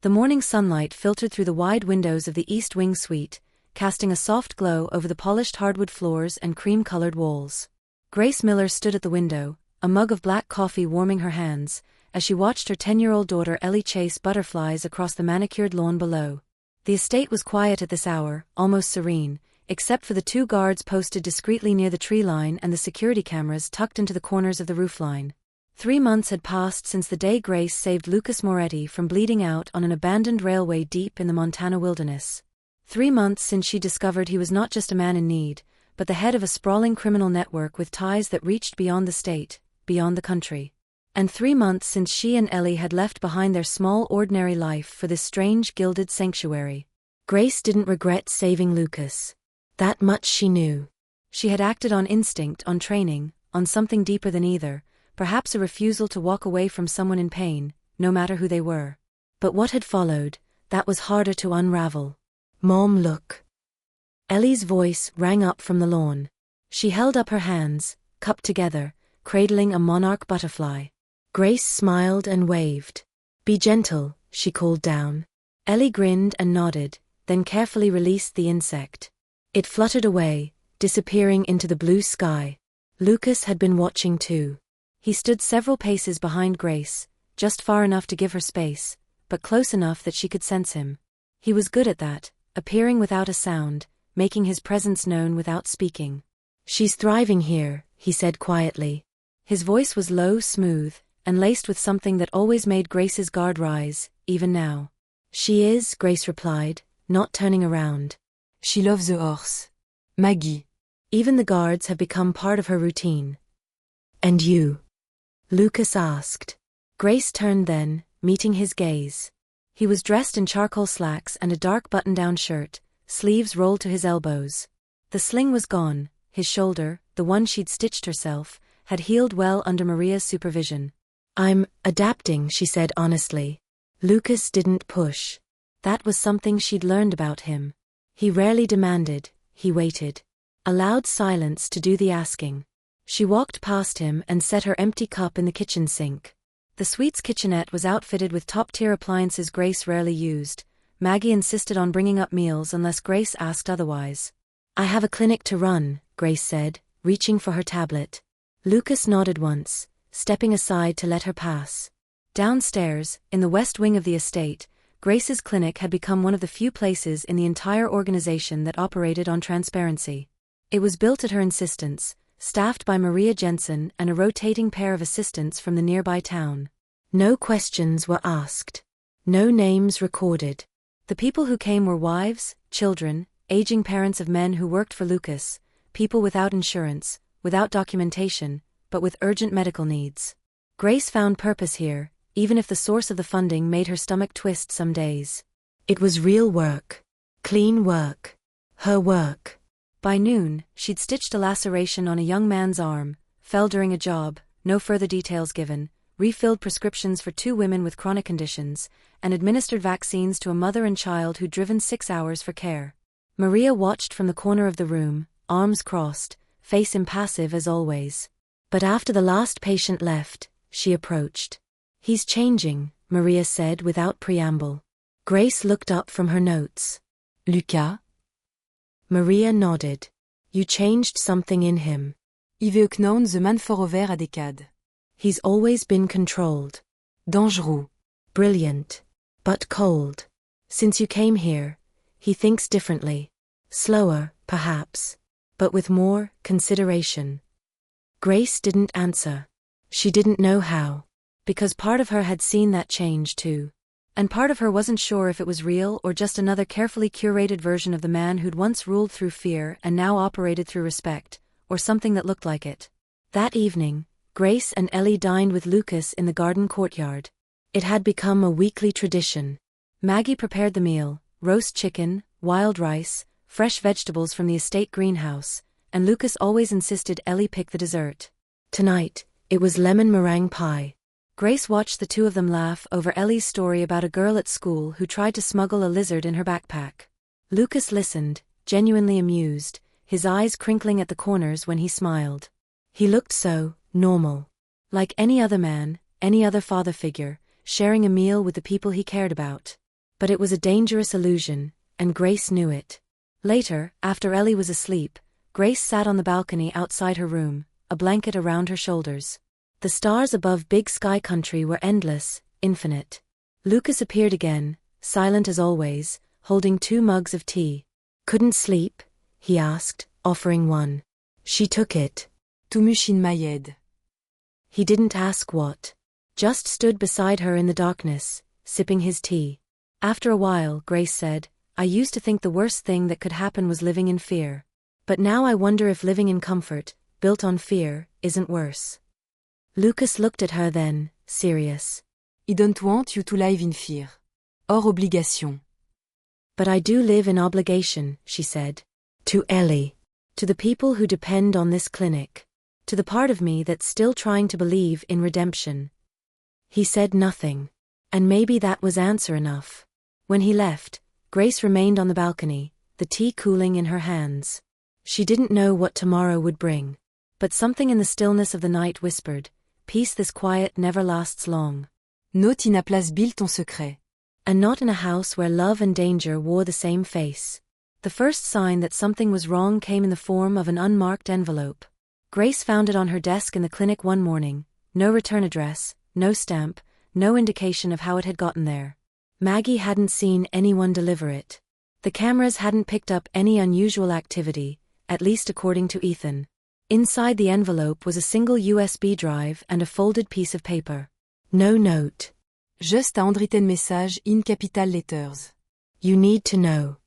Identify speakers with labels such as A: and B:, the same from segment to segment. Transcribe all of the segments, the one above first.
A: The morning sunlight filtered through the wide windows of the East Wing suite, casting a soft glow over the polished hardwood floors and cream-colored walls. Grace Miller stood at the window, a mug of black coffee warming her hands, as she watched her 10-year-old daughter Ellie chase butterflies across the manicured lawn below. The estate was quiet at this hour, almost serene, except for the 2 guards posted discreetly near the tree line and the security cameras tucked into the corners of the roofline. 3 months had passed since the day Grace saved Lucas Moretti from bleeding out on an abandoned railway deep in the Montana wilderness. 3 months since she discovered he was not just a man in need, but the head of a sprawling criminal network with ties that reached beyond the state, beyond the country. And 3 months since she and Ellie had left behind their small ordinary life for this strange gilded sanctuary. Grace didn't regret saving Lucas. That much she knew. She had acted on instinct, on training, on something deeper than either, perhaps a refusal to walk away from someone in pain, no matter who they were. But what had followed, that was harder to unravel. "Mom, look." Ellie's voice rang up from the lawn. She held up her hands, cupped together, cradling a monarch butterfly. Grace smiled and waved. "Be gentle," she called down. Ellie grinned and nodded, then carefully released the insect. It fluttered away, disappearing into the blue sky. Lucas had been watching too. He stood several paces behind Grace, just far enough to give her space, but close enough that she could sense him. He was good at that, appearing without a sound, making his presence known without speaking. "She's thriving here," he said quietly. His voice was low, smooth, and laced with something that always made Grace's guard rise, even now. "She is," Grace replied, not turning around. "She loves the horse. Maggie." Even the guards have become part of her routine. "And you?" Lucas asked. Grace turned then, meeting his gaze. He was dressed in charcoal slacks and a dark button-down shirt, sleeves rolled to his elbows. The sling was gone, his shoulder, the one she'd stitched herself, had healed well under Maria's supervision. "I'm adapting," she said honestly. Lucas didn't push. That was something she'd learned about him. He rarely demanded, he waited. Allowed silence to do the asking. She walked past him and set her empty cup in the kitchen sink. The suite's kitchenette was outfitted with top-tier appliances Grace rarely used. Maggie insisted on bringing up meals unless Grace asked otherwise. "I have a clinic to run," Grace said, reaching for her tablet. Lucas nodded once, stepping aside to let her pass. Downstairs, in the west wing of the estate, Grace's clinic had become one of the few places in the entire organization that operated on transparency. It was built at her insistence, staffed by Maria Jensen and a rotating pair of assistants from the nearby town. No questions were asked. No names recorded. The people who came were wives, children, aging parents of men who worked for Lucas, people without insurance, without documentation, but with urgent medical needs. Grace found purpose here, even if the source of the funding made her stomach twist some days. It was real work. Clean work. Her work. By noon, she'd stitched a laceration on a young man's arm, fell during a job, no further details given, refilled prescriptions for 2 women with chronic conditions, and administered vaccines to a mother and child who'd driven 6 hours for care. Maria watched from the corner of the room, arms crossed, face impassive as always. But after the last patient left, she approached. "He's changing," Maria said without preamble. Grace looked up from her notes. "Lucas?" Maria nodded. "You changed something in him.
B: Il veut known the man forover à décade.
A: He's always been controlled.
B: Dangereux.
A: Brilliant. But cold. Since you came here, he thinks differently. Slower, perhaps. But with more consideration." Grace didn't answer. She didn't know how. Because part of her had seen that change too. And part of her wasn't sure if it was real or just another carefully curated version of the man who'd once ruled through fear and now operated through respect, or something that looked like it. That evening, Grace and Ellie dined with Lucas in the garden courtyard. It had become a weekly tradition. Maggie prepared the meal, roast chicken, wild rice, fresh vegetables from the estate greenhouse, and Lucas always insisted Ellie pick the dessert. Tonight, it was lemon meringue pie. Grace watched the 2 of them laugh over Ellie's story about a girl at school who tried to smuggle a lizard in her backpack. Lucas listened, genuinely amused, his eyes crinkling at the corners when he smiled. He looked so normal. Like any other man, any other father figure, sharing a meal with the people he cared about. But it was a dangerous illusion, and Grace knew it. Later, after Ellie was asleep, Grace sat on the balcony outside her room, a blanket around her shoulders. The stars above Big Sky Country were endless, infinite. Lucas appeared again, silent as always, holding 2 mugs of tea. "Couldn't sleep?" he asked, offering one. She took it.
B: Tumush in Mayed.
A: He didn't ask what. Just stood beside her in the darkness, sipping his tea. After a while, Grace said, "I used to think the worst thing that could happen was living in fear. But now I wonder if living in comfort, built on fear, isn't worse." Lucas looked at her then, serious.
B: I don't want you to live in fear. Hors obligation.
A: "But I do live in obligation," she said. "To Ellie. To the people who depend on this clinic. To the part of me that's still trying to believe in redemption." He said nothing. And maybe that was answer enough. When he left, Grace remained on the balcony, the tea cooling in her hands. She didn't know what tomorrow would bring. But something in the stillness of the night whispered, "Peace this quiet never lasts long."
B: Not in a place built ton secret.
A: And not in a house where love and danger wore the same face. The first sign that something was wrong came in the form of an unmarked envelope. Grace found it on her desk in the clinic one morning. No return address, no stamp, no indication of how it had gotten there. Maggie hadn't seen anyone deliver it. The cameras hadn't picked up any unusual activity, at least according to Ethan. Inside the envelope was a single USB drive and a folded piece of paper. No note.
B: Just a handwritten message in capital letters.
A: "You need to know."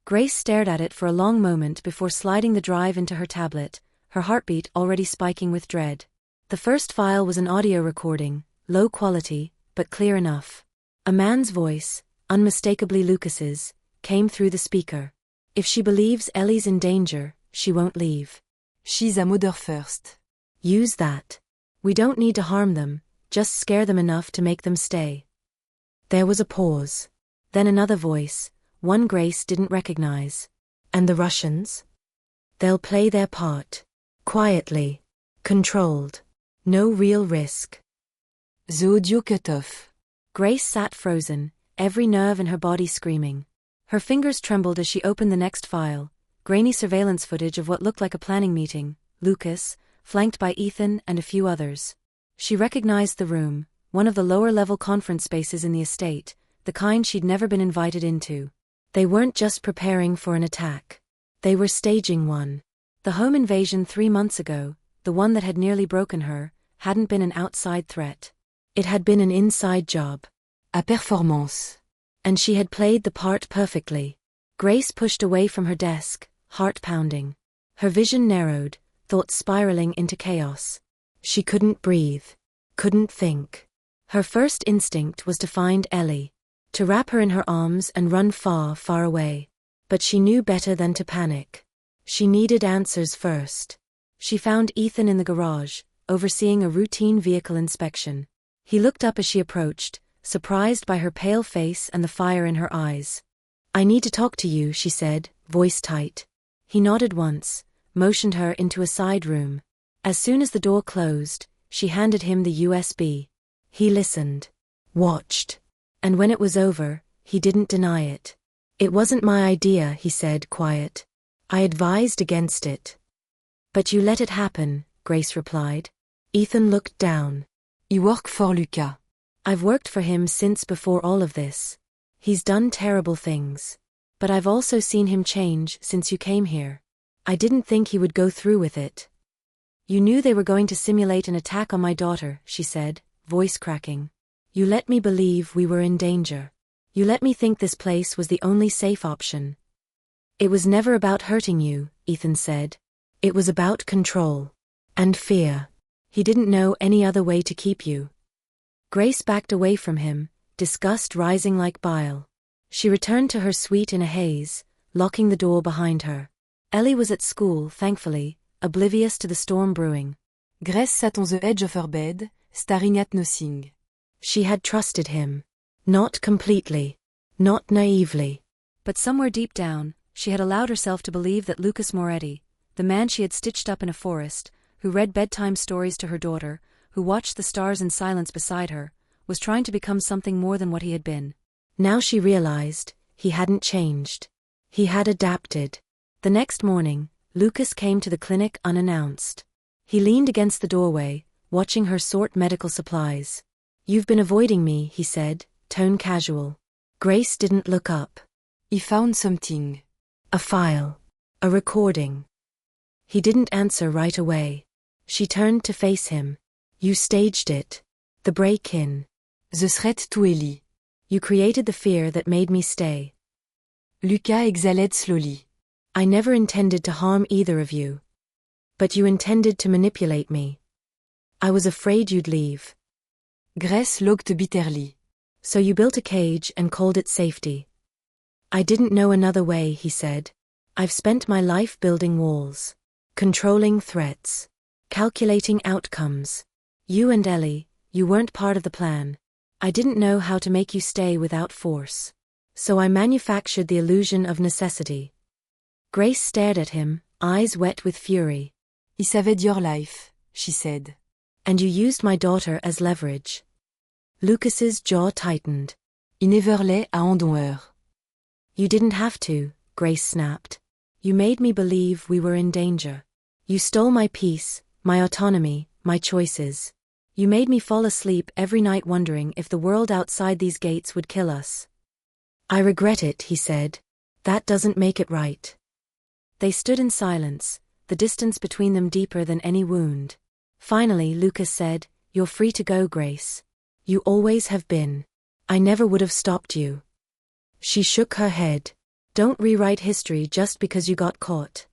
A: Grace stared at it for a long moment before sliding the drive into her tablet, her heartbeat already spiking with dread. The first file was an audio recording, low quality, but clear enough. A man's voice, unmistakably Lucas's, came through the speaker. "If she believes Ellie's in danger, she won't leave.
B: She's a mother first.
A: Use that. We don't need to harm them, just scare them enough to make them stay." There was a pause. Then another voice, one Grace didn't recognize. "And the Russians? They'll play their part. Quietly. Controlled. No real risk."
B: The audio cut off.
A: Grace sat frozen, every nerve in her body screaming. Her fingers trembled as she opened the next file, grainy surveillance footage of what looked like a planning meeting, Lucas, flanked by Ethan and a few others. She recognized the room, one of the lower-level conference spaces in the estate, the kind she'd never been invited into. They weren't just preparing for an attack. They were staging one. The home invasion 3 months ago, the one that had nearly broken her, hadn't been an outside threat. It had been an inside job.
B: A performance.
A: And she had played the part perfectly. Grace pushed away from her desk, heart pounding. Her vision narrowed, thoughts spiraling into chaos. She couldn't breathe. Couldn't think. Her first instinct was to find Ellie. To wrap her in her arms and run far, far away. But she knew better than to panic. She needed answers first. She found Ethan in the garage, overseeing a routine vehicle inspection. He looked up as she approached, surprised by her pale face and the fire in her eyes. "I need to talk to you," she said, voice tight. He nodded once, motioned her into a side room. As soon as the door closed, she handed him the USB. He listened. Watched. And when it was over, he didn't deny it. "It wasn't my idea," he said, quiet. "I advised against it." "But you let it happen," Grace replied. Ethan looked down.
B: You work for Lucas.
A: "I've worked for him since before all of this. He's done terrible things. But I've also seen him change since you came here. I didn't think he would go through with it." "You knew they were going to simulate an attack on my daughter," she said, voice cracking. "You let me believe we were in danger. You let me think this place was the only safe option." "It was never about hurting you," Ethan said. "It was about control. And fear. He didn't know any other way to keep you." Grace backed away from him, disgust rising like bile. She returned to her suite in a haze, locking the door behind her. Ellie was at school, thankfully, oblivious to the storm brewing.
B: Grace sat on the edge of her bed, staring at nothing.
A: She had trusted him. Not completely. Not naively. But somewhere deep down, she had allowed herself to believe that Lucas Moretti, the man she had stitched up in a forest, who read bedtime stories to her daughter, who watched the stars in silence beside her, was trying to become something more than what he had been. Now she realized, he hadn't changed. He had adapted. The next morning, Lucas came to the clinic unannounced. He leaned against the doorway, watching her sort medical supplies. "You've been avoiding me," he said, tone casual. Grace didn't look up.
B: He found something.
A: A file. A recording. He didn't answer right away. She turned to face him. "You staged it. The break-in.
B: The threat to Ellie.
A: You created the fear that made me stay."
B: Lucas exhaled slowly.
A: "I never intended to harm either of you. But you intended to manipulate me. I was afraid you'd leave."
B: Grace looked bitterly.
A: "So you built a cage and called it safety." "I didn't know another way," he said. "I've spent my life building walls. Controlling threats. Calculating outcomes. You and Ellie, you weren't part of the plan. I didn't know how to make you stay without force. So I manufactured the illusion of necessity." Grace stared at him, eyes wet with fury.
B: He saved your life, she said.
A: "And you used my daughter as leverage." Lucas's jaw tightened.
B: Il never lay à en donneur.
A: "You didn't have to," Grace snapped. "You made me believe we were in danger. You stole my peace, my autonomy, my choices. You made me fall asleep every night wondering if the world outside these gates would kill us." "I regret it," he said. "That doesn't make it right." They stood in silence, the distance between them deeper than any wound. Finally, Lucas said, "You're free to go, Grace. You always have been. I never would have stopped you." She shook her head. "Don't rewrite history just because you got caught."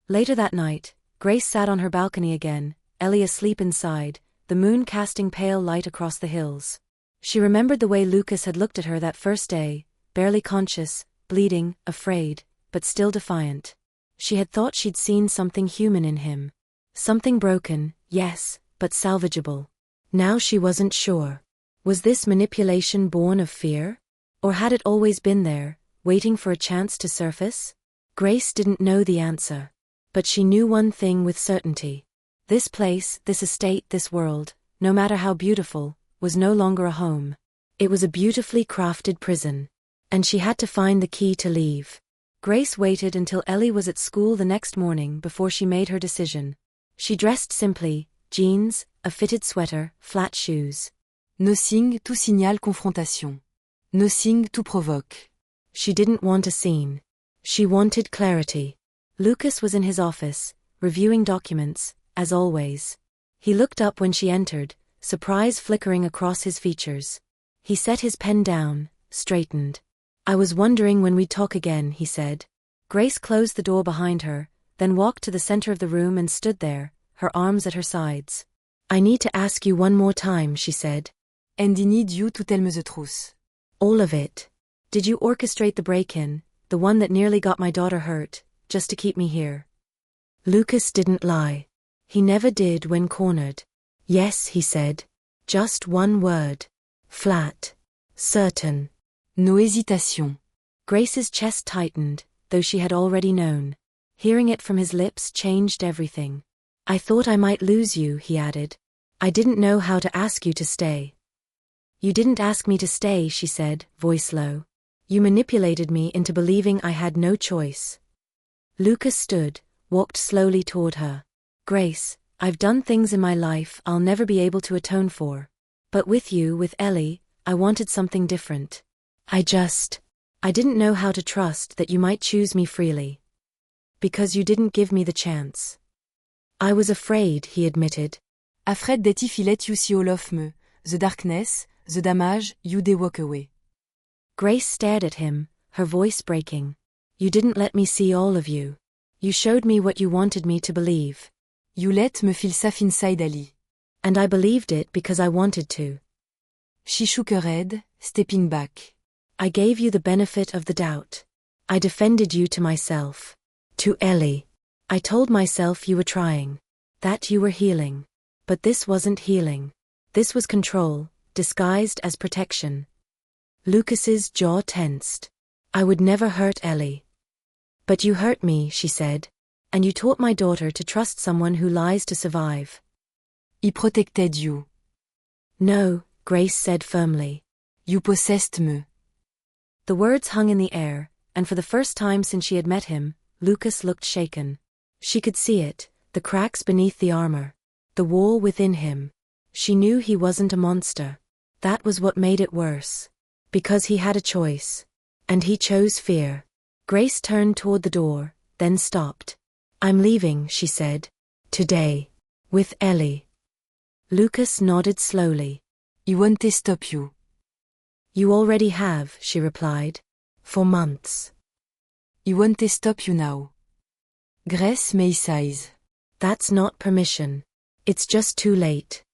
A: Later that night, Grace sat on her balcony again, Ellie asleep inside, the moon casting pale light across the hills. She remembered the way Lucas had looked at her that first day, barely conscious, bleeding, afraid, but still defiant. She had thought she'd seen something human in him. Something broken, yes, but salvageable. Now she wasn't sure. Was this manipulation born of fear? Or had it always been there, waiting for a chance to surface? Grace didn't know the answer. But she knew one thing with certainty. This place, this estate, this world, no matter how beautiful, was no longer a home. It was a beautifully crafted prison. And she had to find the key to leave. Grace waited until Ellie was at school the next morning before she made her decision. She dressed simply, jeans, a fitted sweater, flat shoes.
B: Nothing to signal confrontation. Nothing to provoke.
A: She didn't want a scene. She wanted clarity. Lucas was in his office, reviewing documents, as always. He looked up when she entered, surprise flickering across his features. He set his pen down, straightened. "I was wondering when we'd talk again," he said. Grace closed the door behind her, then walked to the center of the room and stood there, her arms at her sides. "I need to ask you one more time," she said.
B: And I need you to tell me the truth.
A: "All of it. Did you orchestrate the break-in, the one that nearly got my daughter hurt, just to keep me here?" Lucas didn't lie. He never did when cornered. "Yes," he said. Just one word. Flat. Certain.
B: No hésitation.
A: Grace's chest tightened, though she had already known. Hearing it from his lips changed everything. "I thought I might lose you," he added. "I didn't know how to ask you to stay." "You didn't ask me to stay," she said, voice low. "You manipulated me into believing I had no choice." Lucas stood, walked slowly toward her. "Grace, I've done things in my life I'll never be able to atone for. But with you, with Ellie, I wanted something different. I didn't know how to trust that you might choose me freely. Because you didn't give me the chance." "I was afraid," he admitted.
B: Afraid that if he let you see all of me, the darkness, the damage, you'd walk away.
A: Grace stared at him, her voice breaking. "You didn't let me see all of you. You showed me what you wanted me to believe."
B: You let me feel safe inside Ali.
A: "And I believed it because I wanted to."
B: She shook her head, stepping back.
A: "I gave you the benefit of the doubt. I defended you to myself. To Ellie. I told myself you were trying. That you were healing. But this wasn't healing. This was control, disguised as protection." Lucas's jaw tensed. "I would never hurt Ellie." "But you hurt me," she said. "And you taught my daughter to trust someone who lies to survive."
B: He protected you.
A: "No," Grace said firmly.
B: You possessed me.
A: The words hung in the air, and for the first time since she had met him, Lucas looked shaken. She could see it, the cracks beneath the armor. The wall within him. She knew he wasn't a monster. That was what made it worse. Because he had a choice. And he chose fear. Grace turned toward the door, then stopped. "I'm leaving," she said. "Today. With Ellie." Lucas nodded slowly.
B: I won't stop you.
A: "You already have," she replied. "For months."
B: I won't stop you now. Grace may sighs.
A: "That's not permission. It's just too late."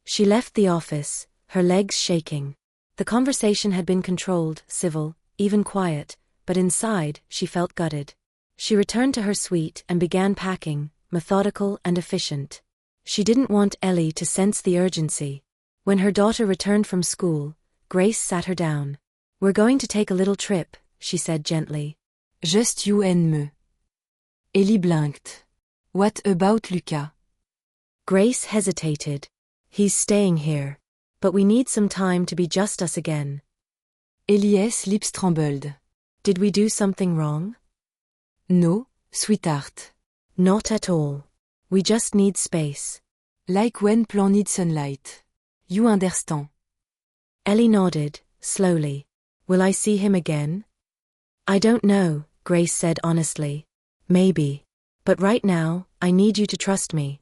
A: She left the office, her legs shaking. The conversation had been controlled, civil, even quiet, but inside, she felt gutted. She returned to her suite and began packing, methodical and efficient. She didn't want Ellie to sense the urgency. When her daughter returned from school, Grace sat her down. "We're going to take a little trip," she said gently.
B: Just you and me. Ellie blinked. What about Luca?
A: Grace hesitated. "He's staying here. But we need some time to be just us again."
B: Ellie's lips trembled.
A: "Did we do something wrong?"
B: No, sweetheart.
A: "Not at all. We just need space."
B: Like when plant need sunlight. You understand.
A: Ellie nodded, slowly. "Will I see him again?" "I don't know," Grace said honestly. "Maybe. But right now, I need you to trust me."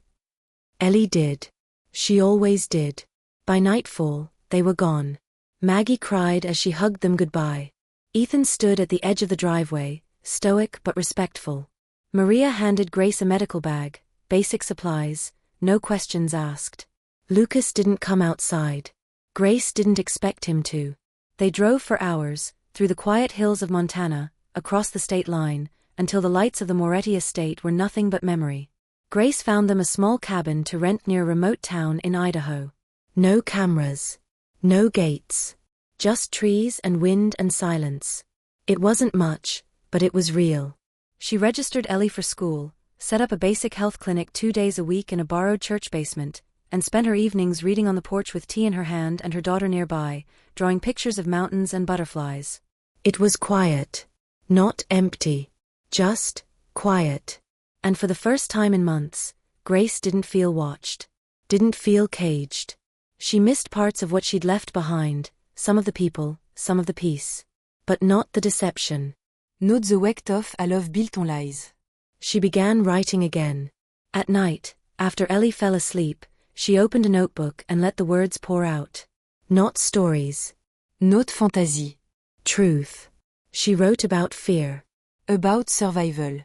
A: Ellie did. She always did. By nightfall, they were gone. Maggie cried as she hugged them goodbye. Ethan stood at the edge of the driveway, stoic but respectful. Maria handed Grace a medical bag, basic supplies, no questions asked. Lucas didn't come outside. Grace didn't expect him to. They drove for hours, through the quiet hills of Montana, across the state line, until the lights of the Moretti estate were nothing but memory. Grace found them a small cabin to rent near a remote town in Idaho. No cameras. No gates. Just trees and wind and silence. It wasn't much, but it was real. She registered Ellie for school, set up a basic health clinic 2 days a week in a borrowed church basement, and spent her evenings reading on the porch with tea in her hand and her daughter nearby, drawing pictures of mountains and butterflies. It was quiet. Not empty. Just quiet. And for the first time in months, Grace didn't feel watched. Didn't feel caged. She missed parts of what she'd left behind, some of the people, some of the peace. But not the deception.
B: Not the weight of I love built on lies.
A: She began writing again. At night, after Ellie fell asleep, she opened a notebook and let the words pour out. Not stories.
B: Not fantasy.
A: Truth. She wrote about fear.
B: About survival.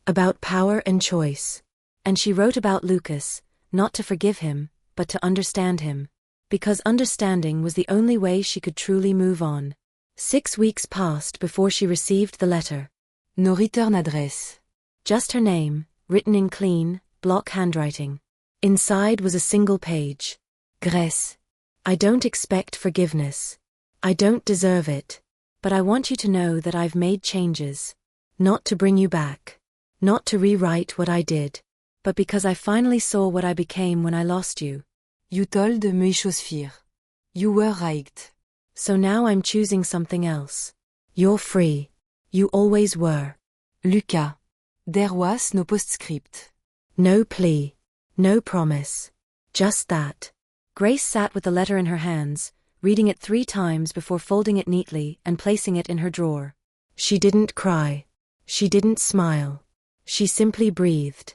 A: About power and choice. And she wrote about Lucas, not to forgive him, but to understand him. Because understanding was the only way she could truly move on. 6 weeks passed before she received the letter.
B: No return address.
A: Just her name, written in clean, block handwriting. Inside was a single page. Grace. I don't expect forgiveness. I don't deserve it. But I want you to know that I've made changes. Not to bring you back. Not to rewrite what I did. But because I finally saw what I became when I lost you.
B: You told me chose fear. You were right.
A: So now I'm choosing something else. You're free. You always were.
B: Luca. There was no postscript.
A: No plea. No promise. Just that. Grace sat with the letter in her hands, reading it 3 times before folding it neatly and placing it in her drawer. She didn't cry. She didn't smile. She simply breathed.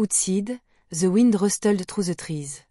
B: Outside, the wind rustled through the trees.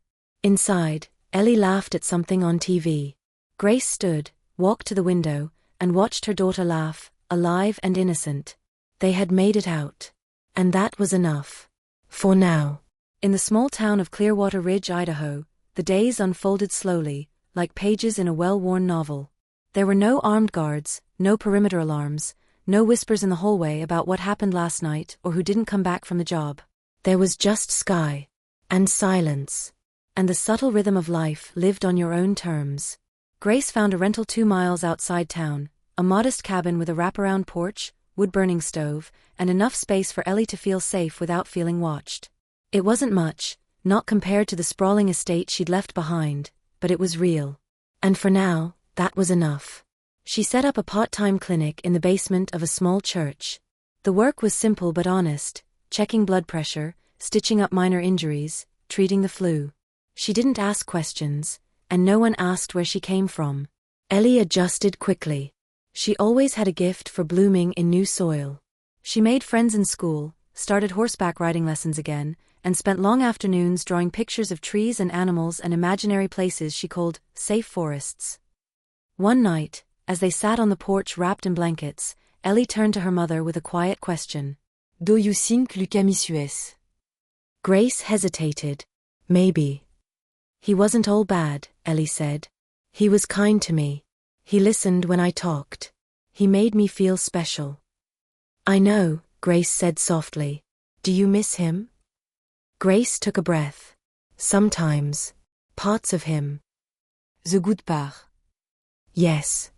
A: Inside, Ellie laughed at something on TV. Grace stood, walked to the window, and watched her daughter laugh, alive and innocent. They had made it out. And that was enough. For now. In the small town of Clearwater Ridge, Idaho, the days unfolded slowly, like pages in a well-worn novel. There were no armed guards, no perimeter alarms, no whispers in the hallway about what happened last night or who didn't come back from the job. There was just sky. And silence. And the subtle rhythm of life lived on your own terms. Grace found a rental 2 miles outside town, a modest cabin with a wraparound porch, wood-burning stove, and enough space for Ellie to feel safe without feeling watched. It wasn't much, not compared to the sprawling estate she'd left behind, but it was real. And for now, that was enough. She set up a part-time clinic in the basement of a small church. The work was simple but honest, checking blood pressure, stitching up minor injuries, treating the flu. She didn't ask questions, and no one asked where she came from. Ellie adjusted quickly. She always had a gift for blooming in new soil. She made friends in school, started horseback riding lessons again, and spent long afternoons drawing pictures of trees and animals and imaginary places she called safe forests. One night, as they sat on the porch wrapped in blankets, Ellie turned to her mother with a quiet question.
B: Do you think Lucas missues?
A: Grace hesitated. Maybe. He wasn't all bad, Ellie said. He was kind to me. He listened when I talked. He made me feel special. I know, Grace said softly. Do you miss him? Grace took a breath. Sometimes. Parts of him.
B: The good part.
A: Yes.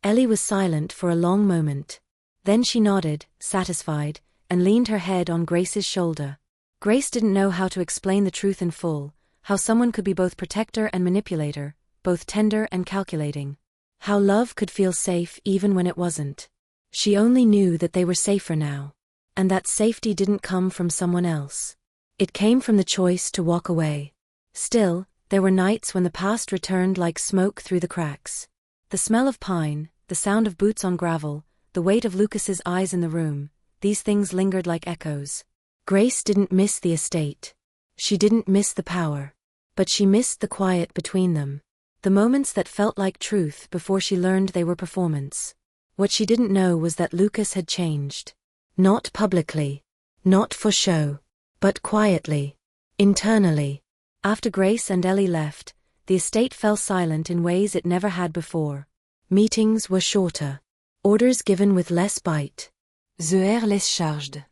A: Ellie was silent for a long moment. Then she nodded, satisfied, and leaned her head on Grace's shoulder. Grace didn't know how to explain the truth in full, how someone could be both protector and manipulator, both tender and calculating. How love could feel safe even when it wasn't. She only knew that they were safer now. And that safety didn't come from someone else. It came from the choice to walk away. Still, there were nights when the past returned like smoke through the cracks. The smell of pine, the sound of boots on gravel, the weight of Lucas's eyes in the room, these things lingered like echoes. Grace didn't miss the estate. She didn't miss the power. But she missed the quiet between them. The moments that felt like truth before she learned they were performance. What she didn't know was that Lucas had changed. Not publicly. Not for show. But quietly. Internally. After Grace and Ellie left, the estate fell silent in ways it never had before. Meetings were shorter. Orders given with less bite.
B: The air less charged.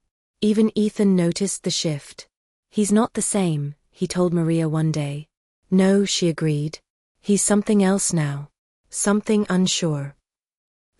A: Even Ethan noticed the shift. He's not the same, he told Maria one day. No, she agreed. He's something else now. Something unsure.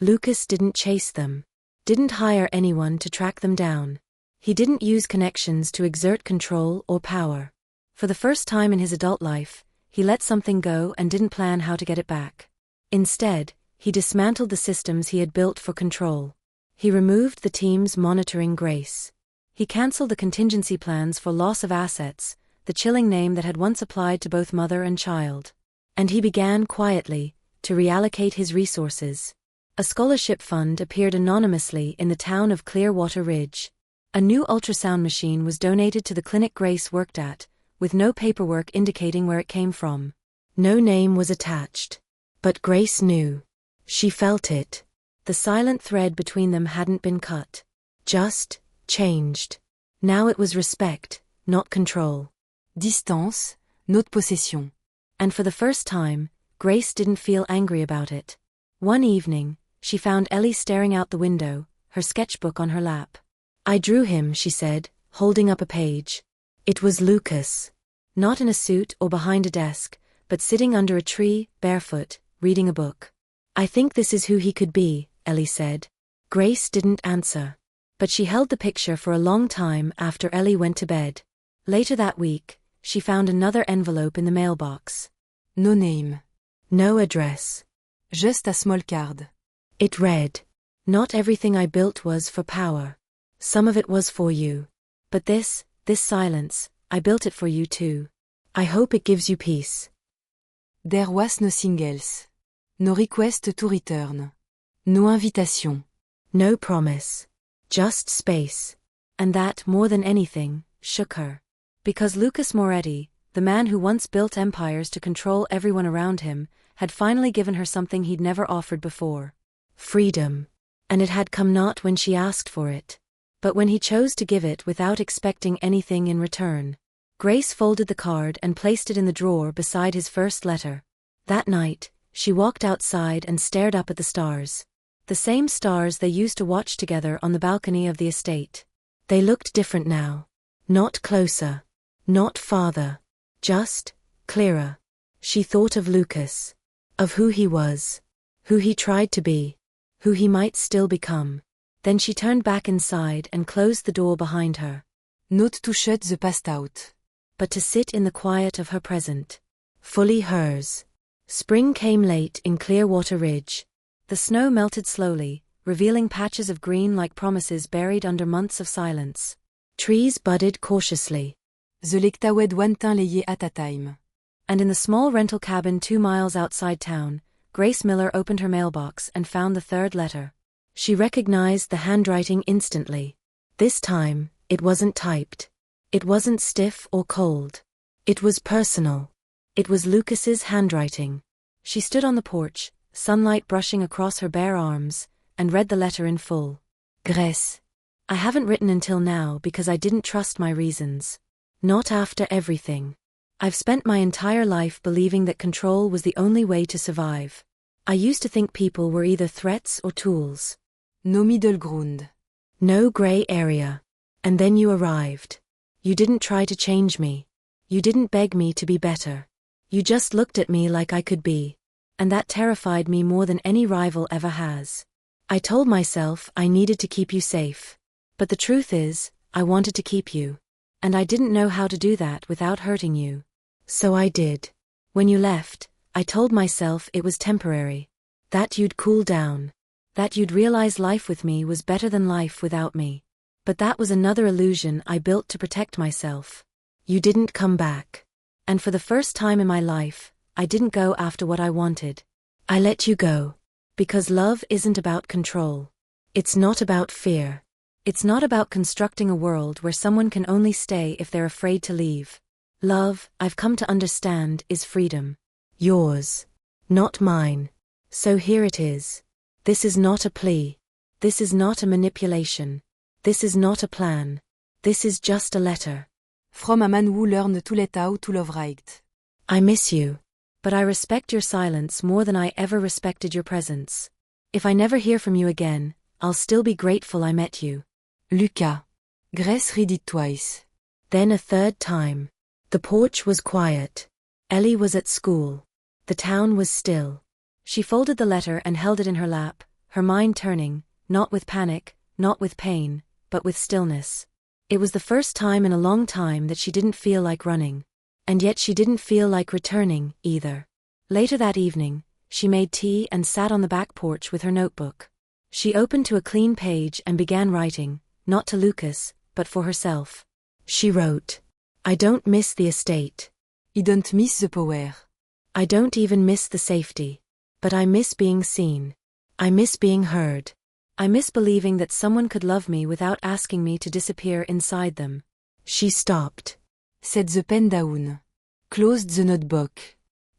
A: Lucas didn't chase them. Didn't hire anyone to track them down. He didn't use connections to exert control or power. For the first time in his adult life, he let something go and didn't plan how to get it back. Instead, he dismantled the systems he had built for control. He removed the teams monitoring Grace. He canceled the contingency plans for loss of assets, the chilling name that had once applied to both mother and child. And he began quietly to reallocate his resources. A scholarship fund appeared anonymously in the town of Clearwater Ridge. A new ultrasound machine was donated to the clinic Grace worked at, with no paperwork indicating where it came from. No name was attached. But Grace knew. She felt it. The silent thread between them hadn't been cut. Just changed. Now it was respect, not control.
B: Distance, not possession.
A: And for the first time, Grace didn't feel angry about it. One evening, she found Ellie staring out the window, her sketchbook on her lap. I drew him, she said, holding up a page. It was Lucas. Not in a suit or behind a desk, but sitting under a tree, barefoot, reading a book. I think this is who he could be, Ellie said. Grace didn't answer. But she held the picture for a long time after Ellie went to bed. Later that week, she found another envelope in the mailbox.
B: No name.
A: No address.
B: Just a small card.
A: It read, Not everything I built was for power. Some of it was for you. But this silence, I built it for you too. I hope it gives you peace.
B: There was nothing else. No request to return. No invitation.
A: No promise. Just space. And that, more than anything, shook her. Because Lucas Moretti, the man who once built empires to control everyone around him, had finally given her something he'd never offered before. Freedom. And it had come not when she asked for it, but when he chose to give it without expecting anything in return. Grace folded the card and placed it in the drawer beside his first letter. That night, she walked outside and stared up at the stars. The same stars they used to watch together on the balcony of the estate. They looked different now. Not closer. Not farther. Just clearer. She thought of Lucas. Of who he was. Who he tried to be. Who he might still become. Then she turned back inside and closed the door behind her.
B: Not to shut the past out.
A: But to sit in the quiet of her present. Fully hers. Spring came late in Clearwater Ridge. The snow melted slowly, revealing patches of green like promises buried under months of silence. Trees budded cautiously.
B: The lectawed wantin leye at a time.
A: And in the small rental cabin 2 miles outside town, Grace Miller opened her mailbox and found the third letter. She recognized the handwriting instantly. This time, it wasn't typed. It wasn't stiff or cold. It was personal. It was Lucas's handwriting. She stood on the porch, sunlight brushing across her bare arms, and read the letter in full. Grace. I haven't written until now because I didn't trust my reasons. Not after everything. I've spent my entire life believing that control was the only way to survive. I used to think people were either threats or tools.
B: No middle ground.
A: No gray area. And then you arrived. You didn't try to change me. You didn't beg me to be better. You just looked at me like I could be. And that terrified me more than any rival ever has. I told myself I needed to keep you safe. But the truth is, I wanted to keep you. And I didn't know how to do that without hurting you. So I did. When you left, I told myself it was temporary. That you'd cool down. That you'd realize life with me was better than life without me. But that was another illusion I built to protect myself. You didn't come back. And for the first time in my life, I didn't go after what I wanted. I let you go. Because love isn't about control. It's not about fear. It's not about constructing a world where someone can only stay if they're afraid to leave. Love, I've come to understand, is freedom. Yours. Not mine. So here it is. This is not a plea. This is not a manipulation. This is not a plan. This is just a letter.
B: From a man who learned to let out to love right.
A: I miss you. But I respect your silence more than I ever respected your presence. If I never hear from you again, I'll still be grateful I met you.
B: Lucas. Grace read it twice.
A: Then a third time. The porch was quiet. Ellie was at school. The town was still. She folded the letter and held it in her lap, her mind turning, not with panic, not with pain, but with stillness. It was the first time in a long time that she didn't feel like running. And yet she didn't feel like returning, either. Later that evening, she made tea and sat on the back porch with her notebook. She opened to a clean page and began writing, not to Lucas, but for herself. She wrote, I don't miss the estate.
B: I don't miss the power.
A: I don't even miss the safety. But I miss being seen. I miss being heard. I miss believing that someone could love me without asking me to disappear inside them. She stopped.
B: Set the pen down. Closed the notebook.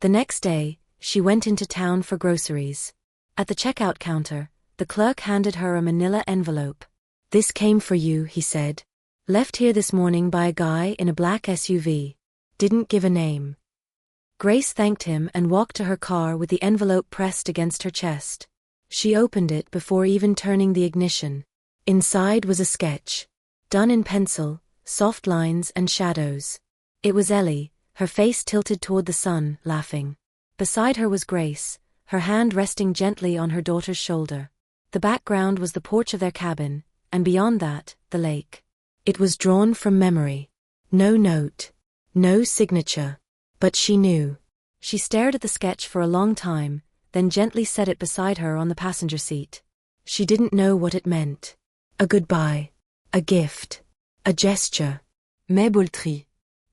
A: The next day, she went into town for groceries. At the checkout counter, the clerk handed her a manila envelope. This came for you, he said. Left here this morning by a guy in a black SUV. Didn't give a name. Grace thanked him and walked to her car with the envelope pressed against her chest. She opened it before even turning the ignition. Inside was a sketch. Done in pencil, soft lines and shadows. It was Ellie, her face tilted toward the sun, laughing. Beside her was Grace, her hand resting gently on her daughter's shoulder. The background was the porch of their cabin, and beyond that, the lake. It was drawn from memory. No note. No signature. But she knew. She stared at the sketch for a long time, then gently set it beside her on the passenger seat. She didn't know what it meant. A goodbye. A gift. A gesture.
B: Maybeltree.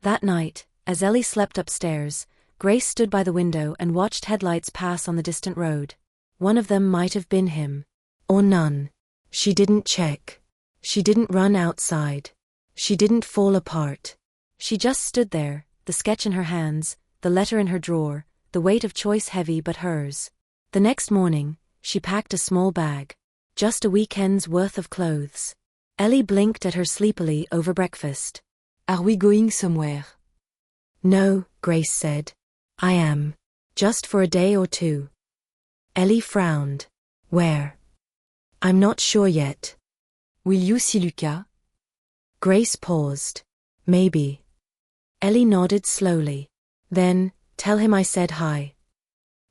A: That night, as Ellie slept upstairs, Grace stood by the window and watched headlights pass on the distant road. One of them might have been him. Or none. She didn't check. She didn't run outside. She didn't fall apart. She just stood there, the sketch in her hands, the letter in her drawer, the weight of choice heavy but hers. The next morning, she packed a small bag. Just a weekend's worth of clothes. Ellie blinked at her sleepily over breakfast.
B: Are we going somewhere?
A: No, Grace said. I am. Just for a day or two. Ellie frowned. Where? I'm not sure yet.
B: Will you see Lucas?
A: Grace paused. Maybe. Ellie nodded slowly. Then, tell him I said hi.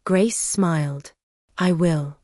A: Grace smiled. I will.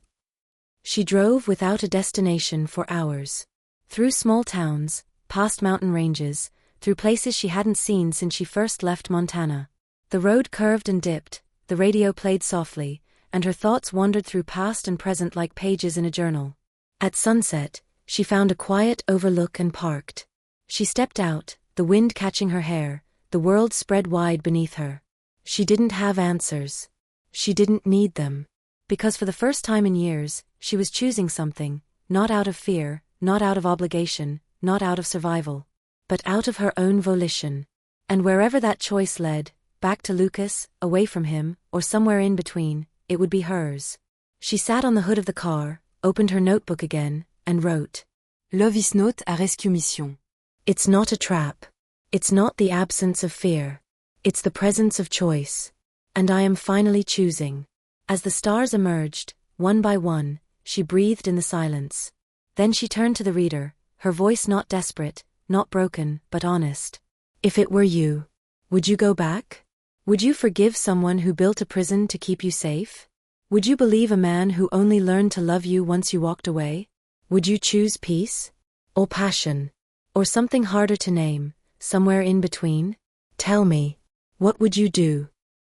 A: She drove without a destination for hours. Through small towns, past mountain ranges, through places she hadn't seen since she first left Montana. The road curved and dipped, the radio played softly, and her thoughts wandered through past and present like pages in a journal. At sunset, she found a quiet overlook and parked. She stepped out, the wind catching her hair, the world spread wide beneath her. She didn't have answers. She didn't need them. Because for the first time in years, she was choosing something, not out of fear, not out of obligation, not out of survival, but out of her own volition. And wherever that choice led, back to Lucas, away from him, or somewhere in between, it would be hers. She sat on the hood of the car, opened her notebook again, and wrote,
B: Love is not a rescue mission.
A: It's not a trap. It's not the absence of fear. It's the presence of choice. And I am finally choosing. As the stars emerged, one by one, she breathed in the silence. Then she turned to the reader, her voice not desperate, not broken, but honest. If it were you, would you go back? Would you forgive someone who built a prison to keep you safe? Would you believe a man who only learned to love you once you walked away? Would you choose peace? Or passion? Or something harder to name, somewhere in between? Tell me, what would you do?